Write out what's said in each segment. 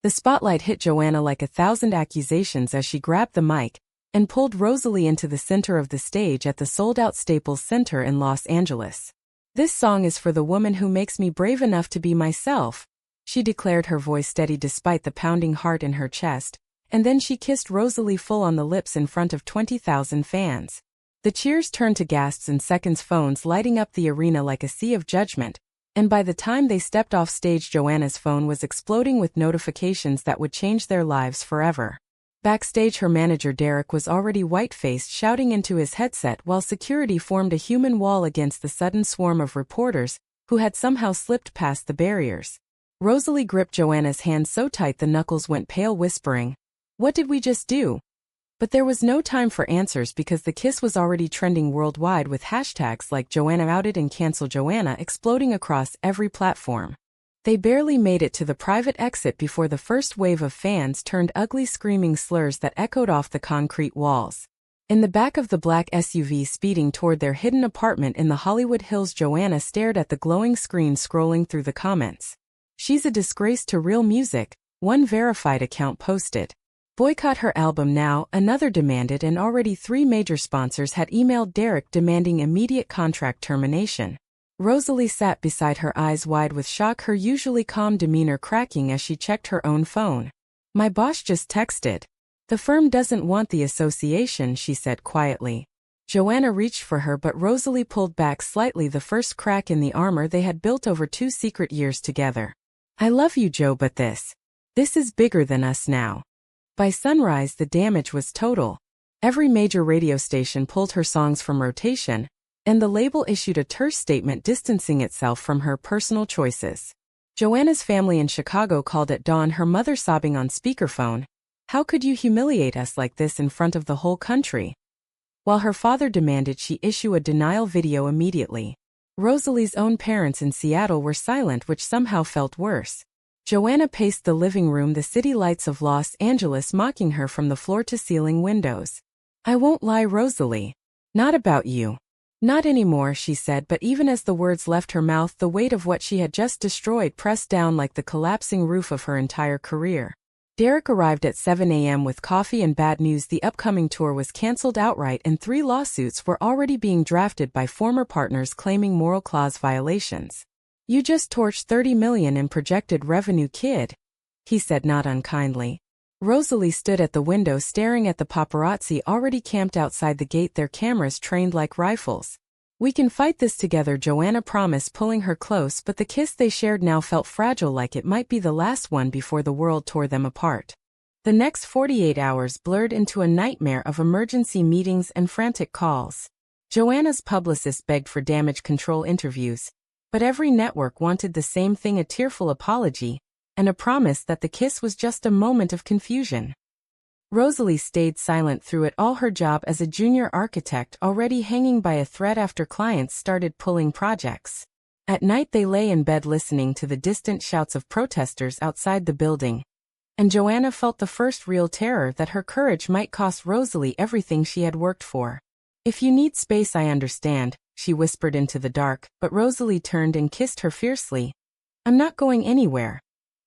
The spotlight hit Joanna like 1,000 accusations as she grabbed the mic and pulled Rosalie into the center of the stage at the sold-out Staples Center in Los Angeles. "This song is for the woman who makes me brave enough to be myself," she declared, her voice steady despite the pounding heart in her chest, and then she kissed Rosalie full on the lips in front of 20,000 fans. The cheers turned to gasps in seconds, phones lighting up the arena like a sea of judgment, and by the time they stepped off stage, Joanna's phone was exploding with notifications that would change their lives forever. Backstage, her manager Derek was already white-faced, shouting into his headset while security formed a human wall against the sudden swarm of reporters who had somehow slipped past the barriers. Rosalie gripped Joanna's hand so tight the knuckles went pale, whispering, "What did we just do?" But there was no time for answers because the kiss was already trending worldwide with hashtags like Joanna outed and cancel Joanna exploding across every platform. They barely made it to the private exit before the first wave of fans turned ugly, screaming slurs that echoed off the concrete walls. In the back of the black SUV speeding toward their hidden apartment in the Hollywood Hills, Joanna stared at the glowing screen, scrolling through the comments. "She's a disgrace to real music," one verified account posted. "Boycott her album now," another demanded, and already 3 major sponsors had emailed Derek demanding immediate contract termination. Rosalie sat beside her, eyes wide with shock, her usually calm demeanor cracking as she checked her own phone. "My boss just texted. The firm doesn't want the association," she said quietly. Joanna reached for her, but Rosalie pulled back slightly, the first crack in the armor they had built over 2 secret years together. "I love you, Joe, but this is bigger than us now." By sunrise, the damage was total. Every major radio station pulled her songs from rotation, and the label issued a terse statement distancing itself from her personal choices. Joanna's family in Chicago called at dawn, her mother sobbing on speakerphone, "How could you humiliate us like this in front of the whole country?" While her father demanded she issue a denial video immediately. Rosalie's own parents in Seattle were silent, which somehow felt worse. Joanna paced the living room, the city lights of Los Angeles mocking her from the floor-to-ceiling windows. "I won't lie, Rosalie. Not about you. Not anymore," she said, but even as the words left her mouth, the weight of what she had just destroyed pressed down like the collapsing roof of her entire career. Derek arrived at 7 a.m. with coffee and bad news: the upcoming tour was canceled outright and 3 lawsuits were already being drafted by former partners claiming moral clause violations. "You just torched $30 million in projected revenue, kid," he said, not unkindly. Rosalie stood at the window staring at the paparazzi already camped outside the gate, their cameras trained like rifles. "We can fight this together," Joanna promised, pulling her close, but the kiss they shared now felt fragile, like it might be the last one before the world tore them apart. The next 48 hours blurred into a nightmare of emergency meetings and frantic calls. Joanna's publicist begged for damage control interviews, but every network wanted the same thing: a tearful apology and a promise that the kiss was just a moment of confusion. Rosalie stayed silent through it all, her job as a junior architect already hanging by a thread after clients started pulling projects. At night they lay in bed listening to the distant shouts of protesters outside the building, and Joanna felt the first real terror that her courage might cost Rosalie everything she had worked for. "If you need space, I understand," she whispered into the dark, but Rosalie turned and kissed her fiercely. "I'm not going anywhere."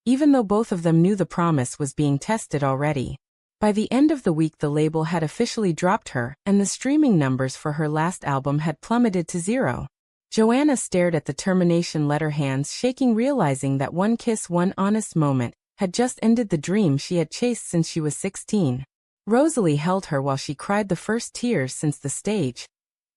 Even though both of them knew the promise was being tested already. By the end of the week, the label had officially dropped her, and the streaming numbers for her last album had plummeted to 0. Joanna stared at the termination letter, hands shaking, realizing that one kiss, one honest moment, had just ended the dream she had chased since she was 16. Rosalie held her while she cried the first tears since the stage.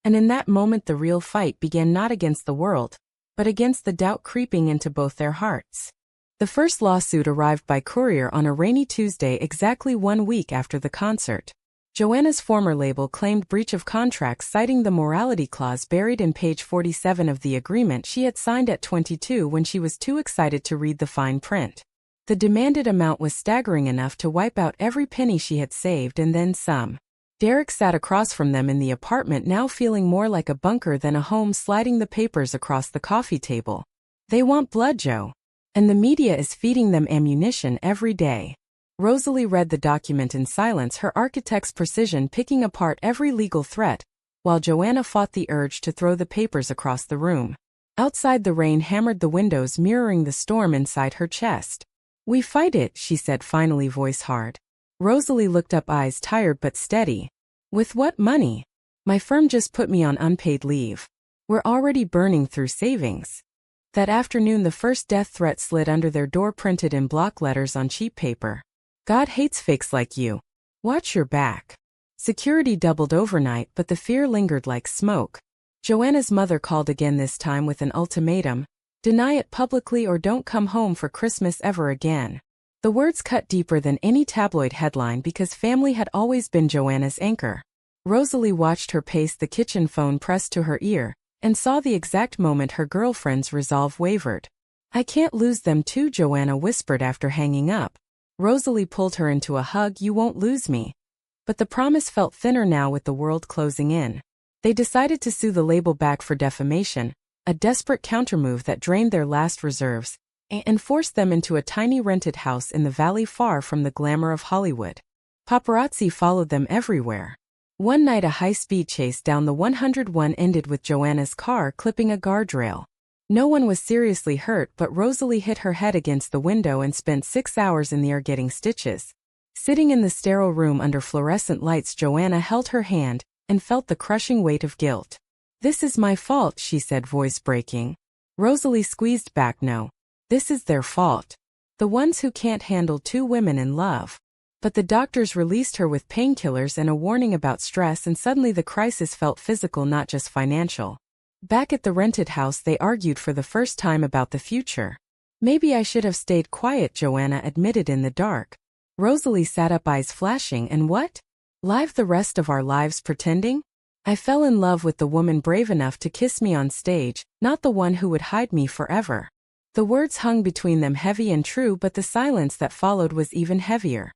And in that moment the real fight began, not against the world, but against the doubt creeping into both their hearts. The first lawsuit arrived by courier on a rainy Tuesday, exactly 1 week after the concert. Joanna's former label claimed breach of contract, citing the morality clause buried in page 47 of the agreement she had signed at 22 when she was too excited to read the fine print. The demanded amount was staggering enough to wipe out every penny she had saved and then some. Derek sat across from them in the apartment, now feeling more like a bunker than a home, sliding the papers across the coffee table. "They want blood, Joe. And the media is feeding them ammunition every day." Rosalie read the document in silence, her architect's precision picking apart every legal threat, while Joanna fought the urge to throw the papers across the room. Outside, the rain hammered the windows, mirroring the storm inside her chest. We fight it, she said, finally, voice hard. Rosalie looked up, eyes tired but steady. With what money? My firm just put me on unpaid leave. We're already burning through savings. That afternoon the first death threat slid under their door, printed in block letters on cheap paper. God hates fakes like you. Watch your back. Security doubled overnight, but the fear lingered like smoke. Joanna's mother called again, this time with an ultimatum. Deny it publicly or don't come home for Christmas ever again. The words cut deeper than any tabloid headline because family had always been Joanna's anchor. Rosalie watched her pace, the kitchen phone pressed to her ear, and saw the exact moment her girlfriend's resolve wavered. I can't lose them too, Joanna whispered after hanging up. Rosalie pulled her into a hug. You won't lose me. But the promise felt thinner now with the world closing in. They decided to sue the label back for defamation, a desperate countermove that drained their last reserves and forced them into a tiny rented house in the valley far from the glamour of Hollywood. Paparazzi followed them everywhere. One night a high-speed chase down the 101 ended with Joanna's car clipping a guardrail. No one was seriously hurt, but Rosalie hit her head against the window and spent 6 hours in the ER getting stitches. Sitting in the sterile room under fluorescent lights, Joanna held her hand and felt the crushing weight of guilt. This is my fault, she said, voice breaking. Rosalie squeezed back. No. This is their fault. The ones who can't handle two women in love. But the doctors released her with painkillers and a warning about stress, and suddenly the crisis felt physical, not just financial. Back at the rented house, they argued for the first time about the future. Maybe I should have stayed quiet, Joanna admitted in the dark. Rosalie sat up, eyes flashing. And what? Live the rest of our lives pretending? I fell in love with the woman brave enough to kiss me on stage, not the one who would hide me forever. The words hung between them, heavy and true, but the silence that followed was even heavier.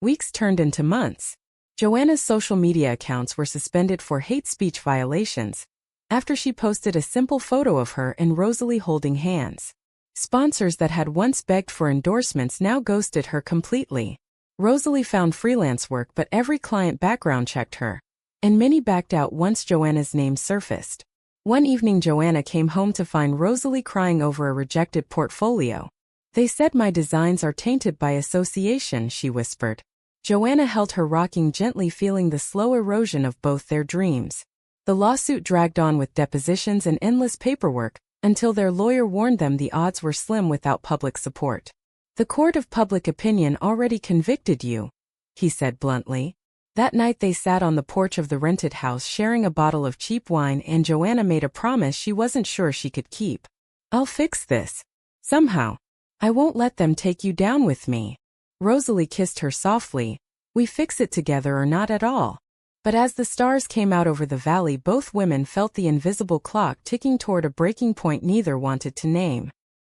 Weeks turned into months. Joanna's social media accounts were suspended for hate speech violations after she posted a simple photo of her and Rosalie holding hands. Sponsors that had once begged for endorsements now ghosted her completely. Rosalie found freelance work, but every client background checked her, and many backed out once Joanna's name surfaced. One evening Joanna came home to find Rosalie crying over a rejected portfolio. They said my designs are tainted by association, she whispered. Joanna held her, rocking gently, feeling the slow erosion of both their dreams. The lawsuit dragged on with depositions and endless paperwork, until their lawyer warned them the odds were slim without public support. The court of public opinion already convicted you, he said bluntly. That night they sat on the porch of the rented house sharing a bottle of cheap wine, and Joanna made a promise she wasn't sure she could keep. I'll fix this. Somehow. I won't let them take you down with me. Rosalie kissed her softly. We fix it together or not at all. But as the stars came out over the valley, both women felt the invisible clock ticking toward a breaking point neither wanted to name.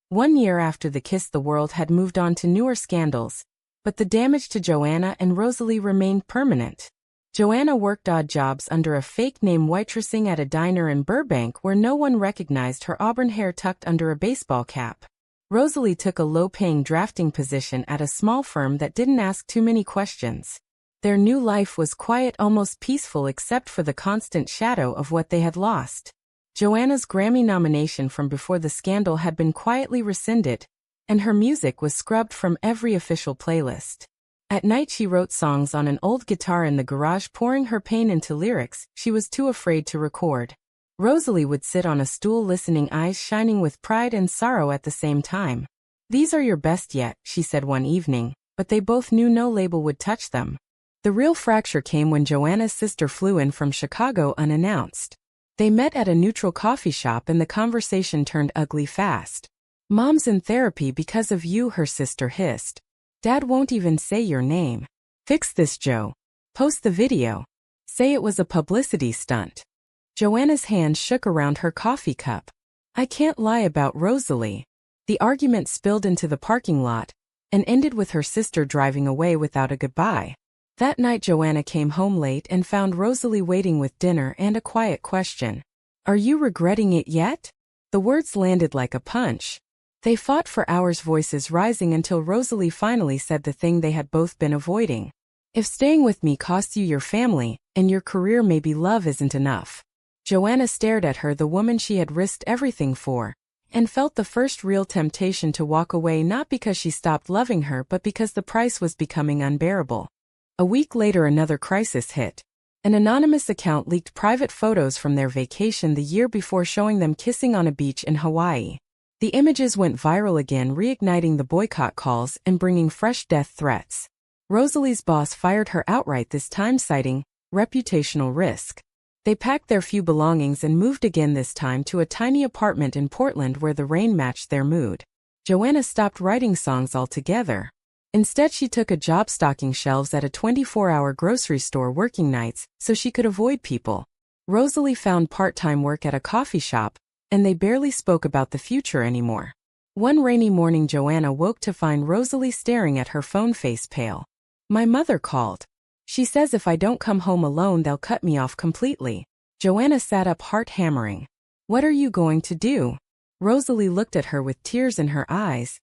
1 year after the kiss, the world had moved on to newer scandals, but the damage to Joanna and Rosalie remained permanent. Joanna worked odd jobs under a fake name, waitressing at a diner in Burbank where no one recognized her auburn hair tucked under a baseball cap. Rosalie took a low-paying drafting position at a small firm that didn't ask too many questions. Their new life was quiet, almost peaceful, except for the constant shadow of what they had lost. Joanna's Grammy nomination from before the scandal had been quietly rescinded, and her music was scrubbed from every official playlist. At night she wrote songs on an old guitar in the garage, pouring her pain into lyrics she was too afraid to record. Rosalie would sit on a stool listening, eyes shining with pride and sorrow at the same time. These are your best yet, she said one evening, but they both knew no label would touch them. The real fracture came when Joanna's sister flew in from Chicago unannounced. They met at a neutral coffee shop and the conversation turned ugly fast. Mom's in therapy because of you, her sister hissed. Dad won't even say your name. Fix this, Joe. Post the video. Say it was a publicity stunt. Joanna's hand shook around her coffee cup. I can't lie about Rosalie. The argument spilled into the parking lot and ended with her sister driving away without a goodbye. That night Joanna came home late and found Rosalie waiting with dinner and a quiet question. Are you regretting it yet? The words landed like a punch. They fought for hours, voices rising, until Rosalie finally said the thing they had both been avoiding. If staying with me costs you your family and your career, maybe love isn't enough. Joanna stared at her, the woman she had risked everything for, and felt the first real temptation to walk away, not because she stopped loving her but because the price was becoming unbearable. A week later, another crisis hit. An anonymous account leaked private photos from their vacation the year before, showing them kissing on a beach in Hawaii. The images went viral again, reigniting the boycott calls and bringing fresh death threats. Rosalie's boss fired her outright, this time citing reputational risk. They packed their few belongings and moved again, this time to a tiny apartment in Portland where the rain matched their mood. Joanna stopped writing songs altogether. Instead, she took a job stocking shelves at a 24-hour grocery store, working nights so she could avoid people. Rosalie found part-time work at a coffee shop, and they barely spoke about the future anymore. One rainy morning, Joanna woke to find Rosalie staring at her phone, face pale. "My mother called. She says if I don't come home alone, they'll cut me off completely." Joanna sat up, heart hammering. "What are you going to do?" Rosalie looked at her with tears in her eyes.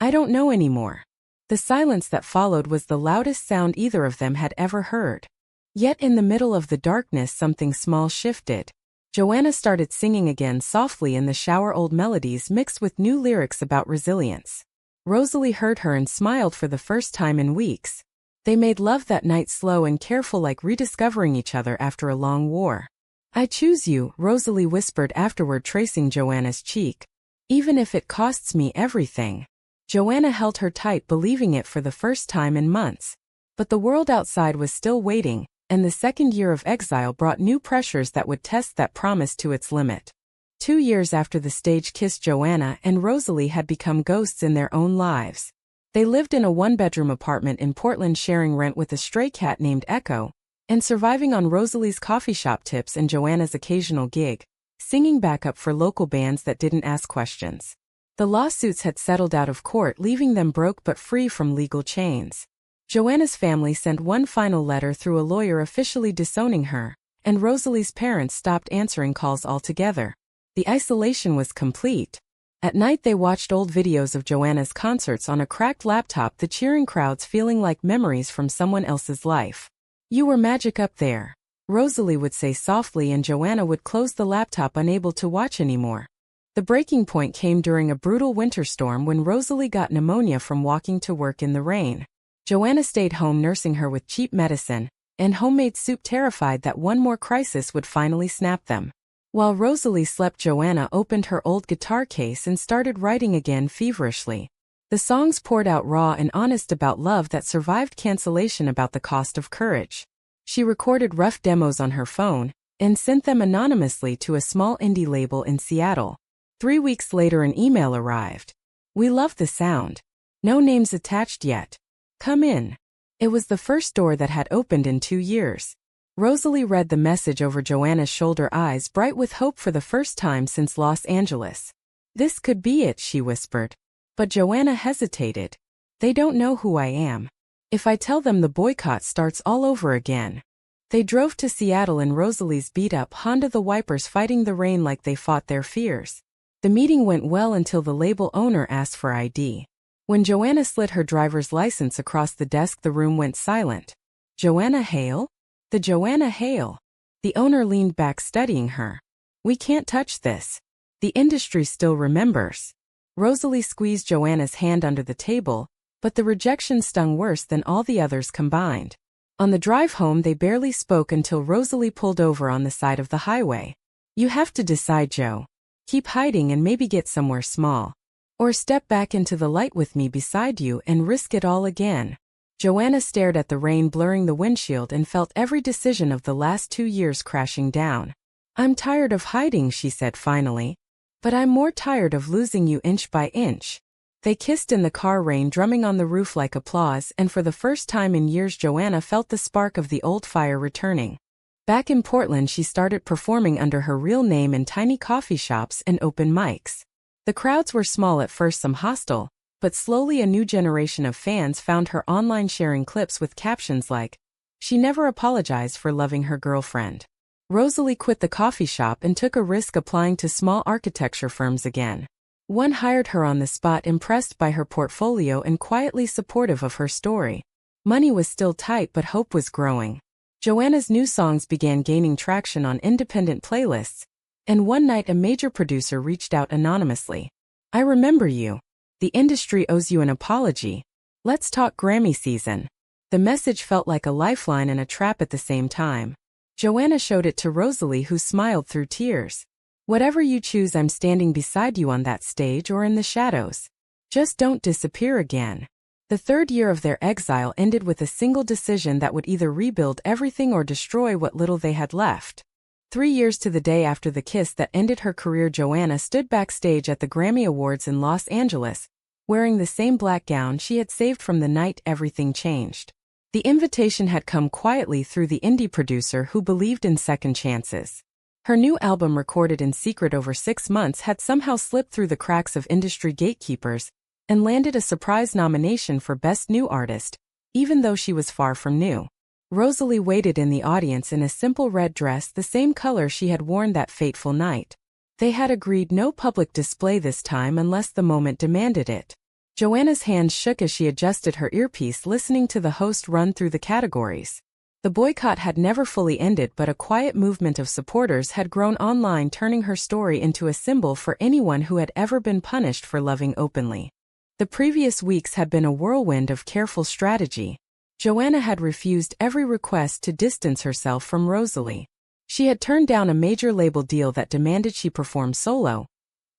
"I don't know anymore." The silence that followed was the loudest sound either of them had ever heard. Yet in the middle of the darkness, something small shifted. Joanna started singing again, softly in the shower, old melodies mixed with new lyrics about resilience. Rosalie heard her and smiled for the first time in weeks. They made love that night, slow and careful, like rediscovering each other after a long war. "I choose you," Rosalie whispered afterward, tracing Joanna's cheek. "Even if it costs me everything." Joanna held her tight, believing it for the first time in months. But the world outside was still waiting, and the second year of exile brought new pressures that would test that promise to its limit. 2 years after the stage kiss, Joanna and Rosalie had become ghosts in their own lives. They lived in a one-bedroom apartment in Portland, sharing rent with a stray cat named Echo, and surviving on Rosalie's coffee shop tips and Joanna's occasional gig, singing backup for local bands that didn't ask questions. The lawsuits had settled out of court, leaving them broke but free from legal chains. Joanna's family sent one final letter through a lawyer officially disowning her, and Rosalie's parents stopped answering calls altogether. The isolation was complete. At night, they watched old videos of Joanna's concerts on a cracked laptop, the cheering crowds feeling like memories from someone else's life. "You were magic up there," Rosalie would say softly, and Joanna would close the laptop, unable to watch anymore. The breaking point came during a brutal winter storm when Rosalie got pneumonia from walking to work in the rain. Joanna stayed home, nursing her with cheap medicine and homemade soup, terrified that one more crisis would finally snap them. While Rosalie slept, Joanna opened her old guitar case and started writing again feverishly. The songs poured out, raw and honest, about love that survived cancellation, about the cost of courage. She recorded rough demos on her phone and sent them anonymously to a small indie label in Seattle. 3 weeks later, an email arrived. "We love the sound. No names attached yet. Come in." It was the first door that had opened in 2 years. Rosalie read the message over Joanna's shoulder, eyes bright with hope for the first time since Los Angeles. "This could be it," she whispered. But Joanna hesitated. "They don't know who I am. If I tell them, the boycott starts all over again." They drove to Seattle in Rosalie's beat-up Honda, the wipers fighting the rain like they fought their fears. The meeting went well until the label owner asked for ID. When Joanna slid her driver's license across the desk, the room went silent. "Joanna Hale? The Joanna Hale?" The owner leaned back, studying her. "We can't touch this. The industry still remembers." Rosalie squeezed Joanna's hand under the table, but the rejection stung worse than all the others combined. On the drive home, they barely spoke until Rosalie pulled over on the side of the highway. "You have to decide, Joe. Keep hiding and maybe get somewhere small. Or step back into the light with me beside you and risk it all again." Joanna stared at the rain blurring the windshield and felt every decision of the last 2 years crashing down. "I'm tired of hiding," she said finally. "But I'm more tired of losing you inch by inch." They kissed in the car, rain drumming on the roof like applause, and for the first time in years, Joanna felt the spark of the old fire returning. Back in Portland, she started performing under her real name in tiny coffee shops and open mics. The crowds were small at first, some hostile, but slowly a new generation of fans found her online, sharing clips with captions like, "She never apologized for loving her girlfriend." Rosalie quit the coffee shop and took a risk, applying to small architecture firms again. One hired her on the spot, impressed by her portfolio and quietly supportive of her story. Money was still tight, but hope was growing. Joanna's new songs began gaining traction on independent playlists, And one night a major producer reached out anonymously. "I remember you. The industry owes you an apology. Let's talk Grammy season." The message felt like a lifeline and a trap at the same time. Joanna showed it to Rosalie, who smiled through tears. "Whatever you choose, I'm standing beside you on that stage or in the shadows. Just don't disappear again." The third year of their exile ended with a single decision that would either rebuild everything or destroy what little they had left. 3 years to the day after the kiss that ended her career, Joanna stood backstage at the Grammy Awards in Los Angeles, wearing the same black gown she had saved from the night everything changed. The invitation had come quietly through the indie producer who believed in second chances. Her new album, recorded in secret over 6 months, had somehow slipped through the cracks of industry gatekeepers and landed a surprise nomination for Best New Artist, even though she was far from new. Rosalie waited in the audience in a simple red dress, the same color she had worn that fateful night. They had agreed no public display this time unless the moment demanded it. Joanna's hands shook as she adjusted her earpiece, listening to the host run through the categories. The boycott had never fully ended, but a quiet movement of supporters had grown online, turning her story into a symbol for anyone who had ever been punished for loving openly. The previous weeks had been a whirlwind of careful strategy. Joanna had refused every request to distance herself from Rosalie. She had turned down a major label deal that demanded she perform solo,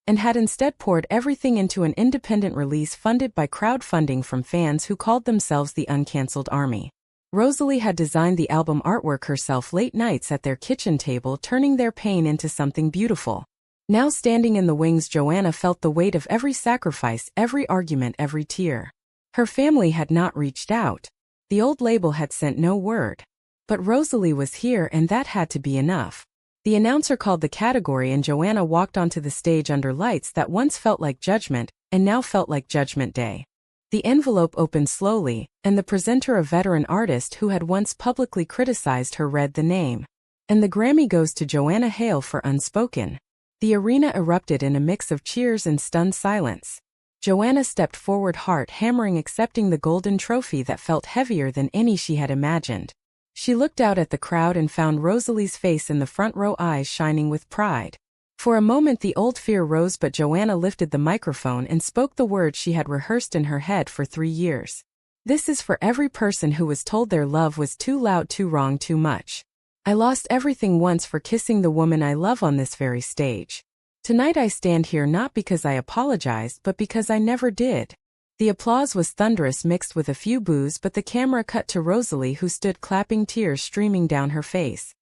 and had instead poured everything into an independent release funded by crowdfunding from fans who called themselves the Uncancelled Army. Rosalie had designed the album artwork herself, late nights at their kitchen table, turning their pain into something beautiful. Now standing in the wings, Joanna felt the weight of every sacrifice, every argument, every tear. Her family had not reached out. The old label had sent no word. But Rosalie was here, and that had to be enough. The announcer called the category, and Joanna walked onto the stage under lights that once felt like judgment and now felt like Judgment Day. The envelope opened slowly, and the presenter, a veteran artist who had once publicly criticized her, read the name. "And the Grammy goes to Joanna Hale for Unspoken." The arena erupted in a mix of cheers and stunned silence. Joanna stepped forward, heart hammering, accepting the golden trophy that felt heavier than any she had imagined. She looked out at the crowd and found Rosalie's face in the front row, eyes shining with pride. For a moment the old fear rose, but Joanna lifted the microphone and spoke the words she had rehearsed in her head for 3 years. "This is for every person who was told their love was too loud, too wrong, too much. I lost everything once for kissing the woman I love on this very stage. Tonight I stand here not because I apologized, but because I never did." The applause was thunderous, mixed with a few boos, but the camera cut to Rosalie, who stood clapping, tears streaming down her face.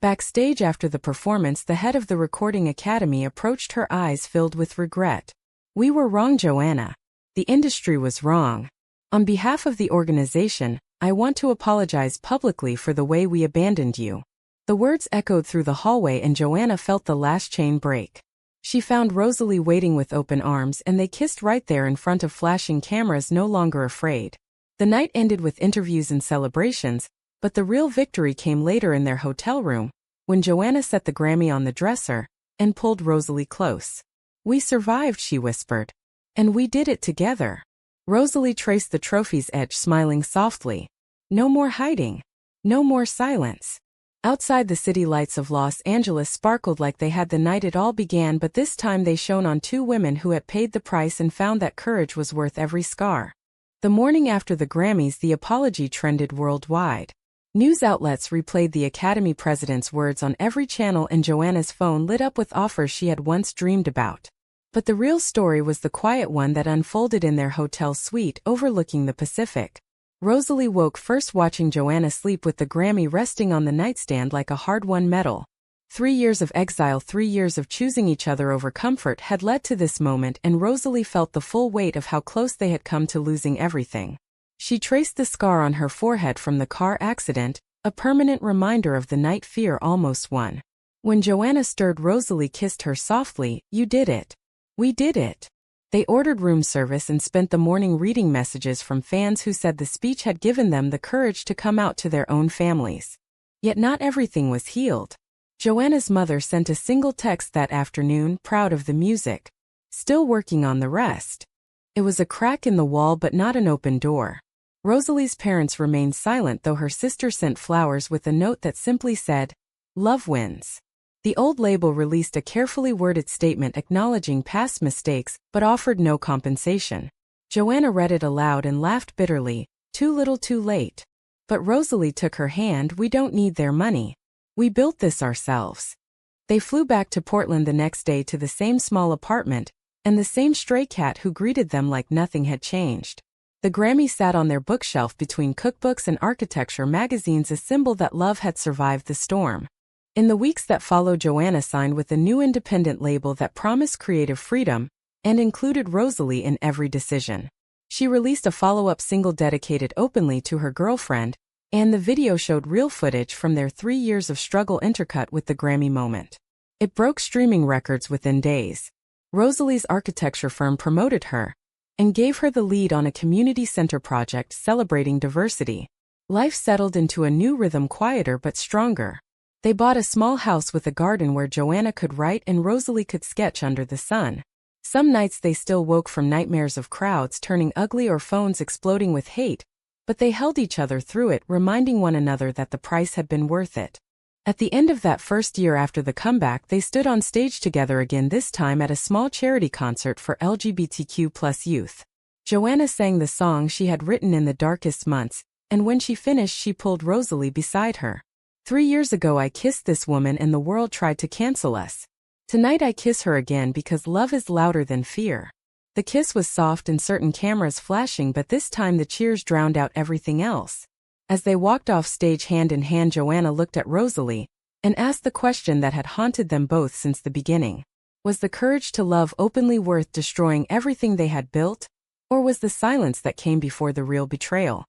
Backstage after the performance, the head of the Recording Academy approached her, eyes filled with regret. "We were wrong, Joanna. The industry was wrong. On behalf of the organization, I want to apologize publicly for the way we abandoned you." The words echoed through the hallway, and Joanna felt the last chain break. She found Rosalie waiting with open arms, and they kissed right there in front of flashing cameras, no longer afraid. The night ended with interviews and celebrations, but the real victory came later in their hotel room, when Joanna set the Grammy on the dresser and pulled Rosalie close. "We survived," she whispered. "And we did it together." Rosalie traced the trophy's edge, smiling softly. No more hiding. No more silence. Outside, the city lights of Los Angeles sparkled like they had the night it all began, but this time they shone on 2 women who had paid the price and found that courage was worth every scar. The morning after the Grammys, the apology trended worldwide. News outlets replayed the Academy president's words on every channel, and Joanna's phone lit up with offers she had once dreamed about. But the real story was the quiet one that unfolded in their hotel suite overlooking the Pacific. Rosalie woke first, watching Joanna sleep with the Grammy resting on the nightstand like a hard-won medal. 3 years of exile, 3 years of choosing each other over comfort, had led to this moment, and Rosalie felt the full weight of how close they had come to losing everything. She traced the scar on her forehead from the car accident, a permanent reminder of the night fear almost won. When Joanna stirred, Rosalie kissed her softly. "You did it. We did it." They ordered room service and spent the morning reading messages from fans who said the speech had given them the courage to come out to their own families. Yet not everything was healed. Joanna's mother sent a single text that afternoon, proud of the music. Still working on the rest. It was a crack in the wall, but not an open door. Rosalie's parents remained silent, though her sister sent flowers with a note that simply said, "Love wins." The old label released a carefully worded statement acknowledging past mistakes but offered no compensation. Joanna read it aloud and laughed bitterly, "Too little too late." But Rosalie took her hand. "We don't need their money. We built this ourselves." They flew back to Portland the next day to the same small apartment, and the same stray cat who greeted them like nothing had changed. The Grammy sat on their bookshelf between cookbooks and architecture magazines, a symbol that love had survived the storm. In the weeks that followed, Joanna signed with a new independent label that promised creative freedom and included Rosalie in every decision. She released a follow-up single dedicated openly to her girlfriend, and the video showed real footage from their 3 years of struggle intercut with the Grammy moment. It broke streaming records within days. Rosalie's architecture firm promoted her and gave her the lead on a community center project celebrating diversity. Life settled into a new rhythm, quieter but stronger. They bought a small house with a garden where Joanna could write and Rosalie could sketch under the sun. Some nights they still woke from nightmares of crowds turning ugly or phones exploding with hate, but they held each other through it, reminding one another that the price had been worth it. At the end of that first year after the comeback, they stood on stage together again, this time at a small charity concert for LGBTQ+ youth. Joanna sang the song she had written in the darkest months, and when she finished she pulled Rosalie beside her. "3 years ago I kissed this woman and the world tried to cancel us. Tonight I kiss her again because love is louder than fear." The kiss was soft and certain cameras flashing, but this time the cheers drowned out everything else. As they walked off stage hand in hand, Joanna looked at Rosalie and asked the question that had haunted them both since the beginning. Was the courage to love openly worth destroying everything they had built? Or was the silence that came before the real betrayal?